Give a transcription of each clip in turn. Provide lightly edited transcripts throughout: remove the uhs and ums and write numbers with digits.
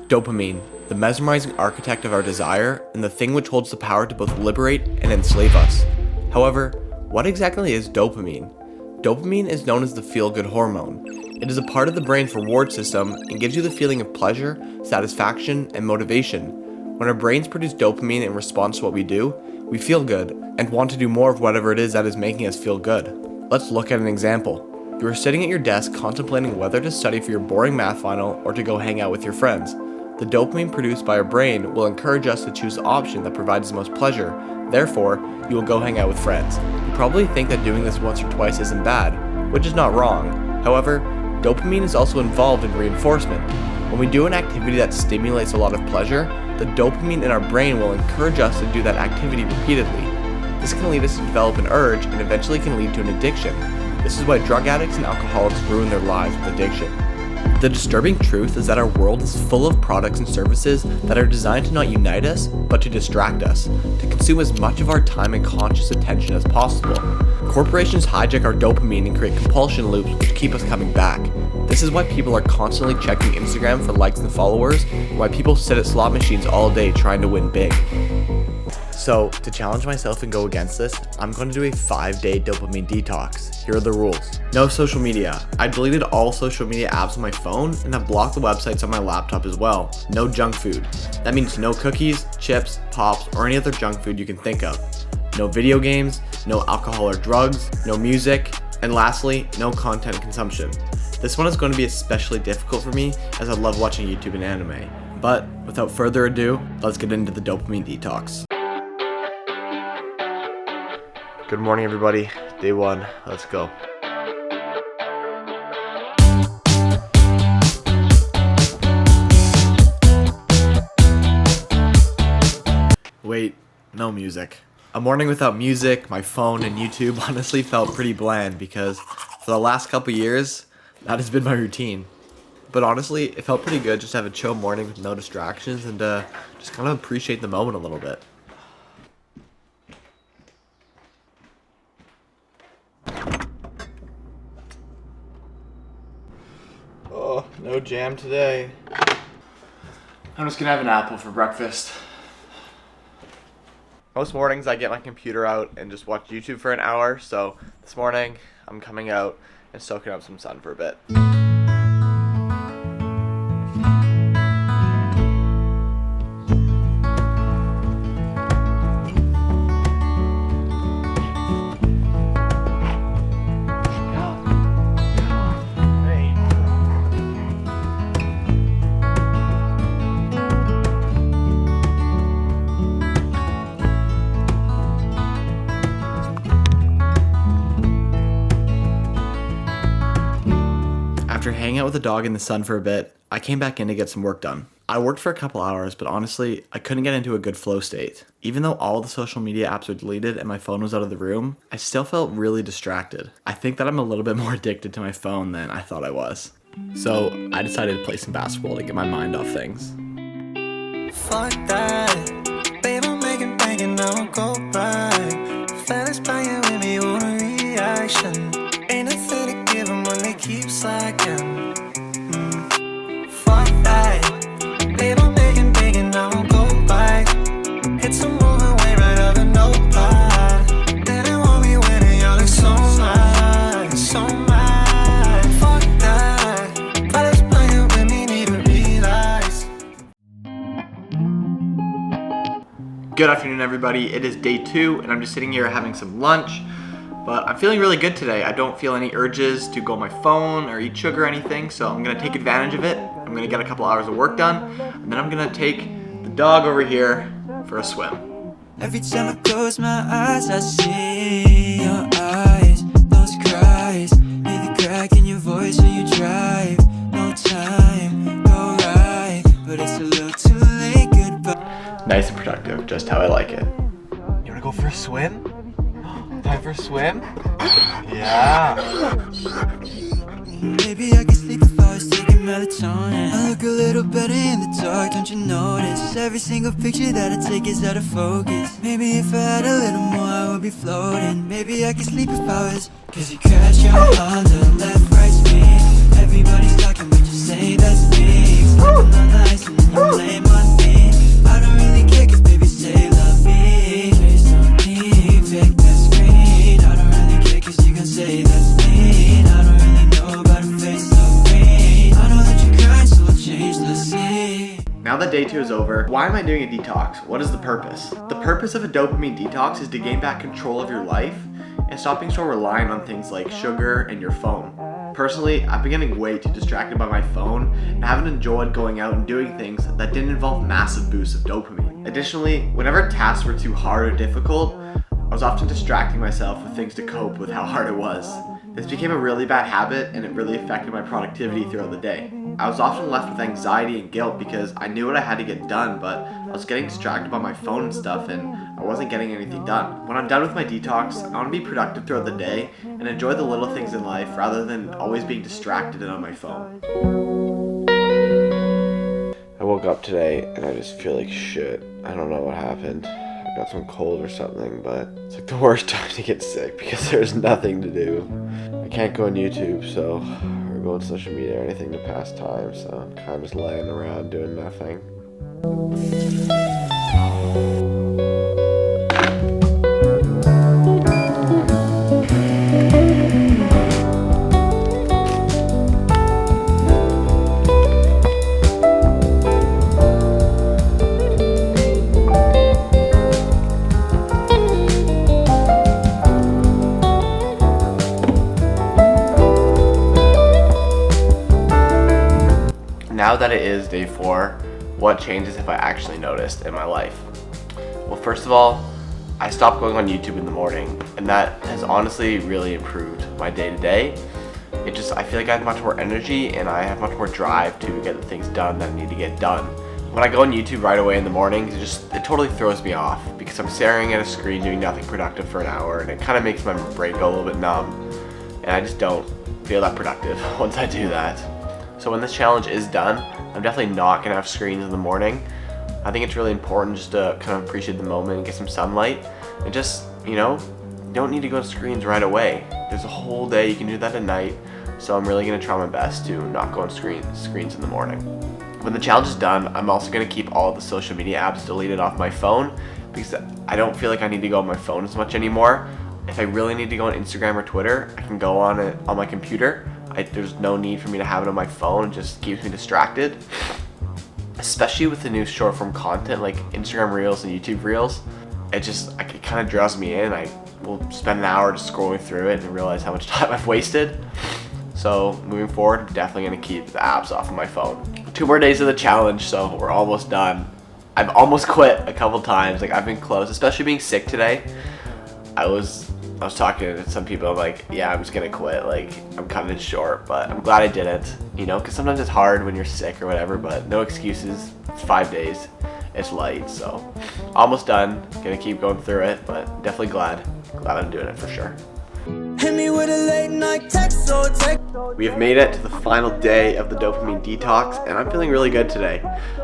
Dopamine, the mesmerizing architect of our desire and the thing which holds the power to both liberate and enslave us. However, what exactly is dopamine? Dopamine is known as the feel-good hormone. It is a part of the brain's reward system and gives you the feeling of pleasure, satisfaction, and motivation. When our brains produce dopamine in response to what we do, we feel good and want to do more of whatever it is that is making us feel good. Let's look at an example. You are sitting at your desk contemplating whether to study for your boring math final or to go hang out with your friends. The dopamine produced by our brain will encourage us to choose the option that provides the most pleasure. Therefore, you will go hang out with friends. You probably think that doing this once or twice isn't bad, which is not wrong. However, dopamine is also involved in reinforcement. When we do an activity that stimulates a lot of pleasure, the dopamine in our brain will encourage us to do that activity repeatedly. This can lead us to develop an urge and eventually can lead to an addiction. This is why drug addicts and alcoholics ruin their lives with addiction. The disturbing truth is that our world is full of products and services that are designed to not unite us, but to distract us, to consume as much of our time and conscious attention as possible. Corporations hijack our dopamine and create compulsion loops which keep us coming back. This is why people are constantly checking Instagram for likes and followers, and why people sit at slot machines all day trying to win big. So, to challenge myself and go against this, I'm going to do a 5-day dopamine detox. Here are the rules. No social media. I deleted all social media apps on my phone and have blocked the websites on my laptop as well. No junk food. That means no cookies, chips, pops, or any other junk food you can think of. No video games, no alcohol or drugs, no music, and lastly, no content consumption. This one is going to be especially difficult for me as I love watching YouTube and anime. But without further ado, let's get into the dopamine detox. Good morning, everybody. Day 1. Let's go. Wait, no music. A morning without music, my phone, and YouTube honestly felt pretty bland because for the last couple years, that has been my routine. But honestly, it felt pretty good just to have a chill morning with no distractions and just kind of appreciate the moment a little bit. Oh, no jam today. I'm just gonna have an apple for breakfast. Most mornings I get my computer out and just watch YouTube for an hour, so this morning I'm coming out and soaking up some sun for a bit. After hanging out with the dog in the sun for a bit, I came back in to get some work done. I worked for a couple hours, but honestly, I couldn't get into a good flow state. Even though all the social media apps were deleted and my phone was out of the room, I still felt really distracted. I think that I'm a little bit more addicted to my phone than I thought I was. So I decided to play some basketball to get my mind off things. Fuck that, babe, I'm making bank and I won't go back. Fellas playing with me, want a reaction. Ain't nothing to give them when they keep slacking. Fuck that, babe, I'm making big and I won't go back. It's a moving way right out of nowhere. Didn't want me winning, y'all look so mad, so mad. Fuck that, fellas playing with me, need to realize. Good afternoon, everybody. It is day 2 and I'm just sitting here having some lunch. But I'm feeling really good today. I don't feel any urges to go on my phone or eat sugar or anything, so I'm gonna take advantage of it. I'm gonna get a couple hours of work done, and then I'm gonna take the dog over here for a swim. Every time I close my eyes, I see your eyes, those cries. Hear the crack in your voice when you drive. No time, go right, but it's a little too late, goodbye. Nice and productive, just how I like it. You wanna go for a swim? Time for a swim? Yeah. Maybe I could sleep if I was taking melatonin. I look a little better in the dark, don't you notice? Every single picture that I take is out of focus. Maybe if I had a little more I would be floating. Maybe I could sleep if I was. Cause you crash your Honda, left, right, spin. Everybody's talking but you say that's me. Something not nice and then you Now that day 2 is over, why am I doing a detox? What is the purpose? The purpose of a dopamine detox is to gain back control of your life and stop being so reliant on things like sugar and your phone. Personally, I've been getting way too distracted by my phone and haven't enjoyed going out and doing things that didn't involve massive boosts of dopamine. Additionally, whenever tasks were too hard or difficult, I was often distracting myself with things to cope with how hard it was. This became a really bad habit and it really affected my productivity throughout the day. I was often left with anxiety and guilt because I knew what I had to get done, but I was getting distracted by my phone and stuff and I wasn't getting anything done. When I'm done with my detox, I want to be productive throughout the day and enjoy the little things in life rather than always being distracted and on my phone. I woke up today and I just feel like shit. I don't know what happened. I got some cold or something, but it's like the worst time to get sick because there's nothing to do. I can't go on YouTube, so or go on social media or anything to pass time, so I'm kind of just laying around doing nothing. Now that it is day 4, what changes have I actually noticed in my life? Well, first of all, I stopped going on YouTube in the morning, and that has honestly really improved my day-to-day. I feel like I have much more energy and I have much more drive to get the things done that I need to get done. When I go on YouTube right away in the morning, it totally throws me off because I'm staring at a screen doing nothing productive for an hour, and it kind of makes my brain go a little bit numb, and I just don't feel that productive once I do that. So when this challenge is done, I'm definitely not going to have screens in the morning. I think it's really important just to kind of appreciate the moment and get some sunlight. And just, you don't need to go to screens right away. There's a whole day, you can do that at night. So I'm really going to try my best to not go on screens in the morning. When the challenge is done, I'm also going to keep all of the social media apps deleted off my phone because I don't feel like I need to go on my phone as much anymore. If I really need to go on Instagram or Twitter, I can go on it on my computer. There's no need for me to have it on my phone. It just keeps me distracted, especially with the new short form content like Instagram Reels and YouTube Reels. It kind of draws me in. I will spend an hour just scrolling through it and realize how much time I've wasted. So moving forward, I'm definitely going to keep the apps off of my phone. 2 more days of the challenge, so we're almost done. I've almost quit a couple times. I've been close, especially being sick today. I was talking to some people, I'm like, yeah, I'm just gonna quit, I'm cutting it short, but I'm glad I didn't, because sometimes it's hard when you're sick or whatever, but no excuses. It's 5 days, it's light, so almost done, gonna keep going through it, but definitely glad I'm doing it for sure. Hit me with a late night text or text. We have made it to the final day of the dopamine detox, and I'm feeling really good today.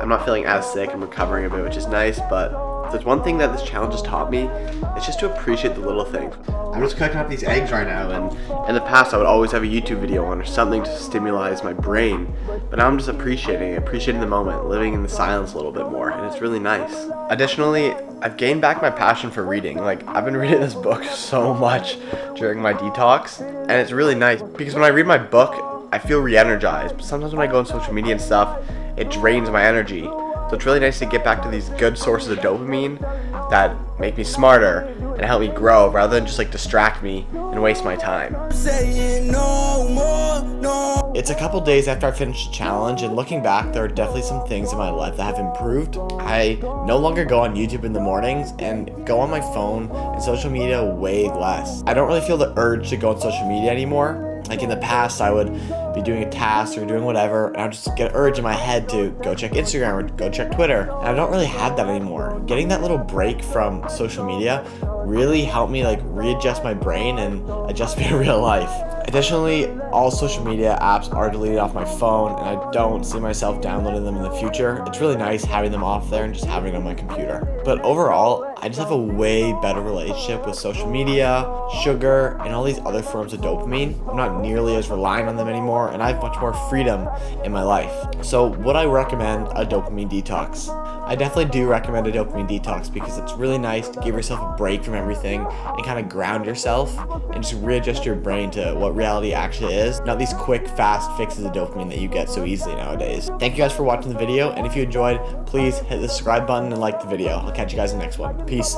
I'm not feeling as sick, I'm recovering a bit, which is nice, but if there's one thing that this challenge has taught me, it's just to appreciate the little things. I'm just cooking up these eggs right now, and in the past I would always have a YouTube video on or something to stimulate my brain, but now I'm just appreciating the moment, living in the silence a little bit more, and it's really nice. Additionally, I've gained back my passion for reading. I've been reading this book so much during my detox, and it's really nice because when I read my book, I feel re-energized, but sometimes when I go on social media and stuff, it drains my energy. So it's really nice to get back to these good sources of dopamine that make me smarter and help me grow rather than just distract me and waste my time. It's a couple days after I finished the challenge, and looking back, there are definitely some things in my life that have improved. I no longer go on YouTube in the mornings and go on my phone and social media way less. I don't really feel the urge to go on social media anymore. In the past, I would be doing a task or doing whatever, and I'd just get an urge in my head to go check Instagram or go check Twitter. And I don't really have that anymore. Getting that little break from social media really helped me readjust my brain and adjust me to real life. Additionally, all social media apps are deleted off my phone, and I don't see myself downloading them in the future. It's really nice having them off there and just having them on my computer. But overall, I just have a way better relationship with social media, sugar, and all these other forms of dopamine. I'm not nearly as reliant on them anymore, and I have much more freedom in my life. So would I recommend a dopamine detox? I definitely do recommend a dopamine detox because it's really nice to give yourself a break from everything and kind of ground yourself and just readjust your brain to what reality actually is, not these quick, fast fixes of dopamine that you get so easily nowadays. Thank you guys for watching the video, and if you enjoyed, please hit the subscribe button and like the video. I'll catch you guys in the next one. Peace.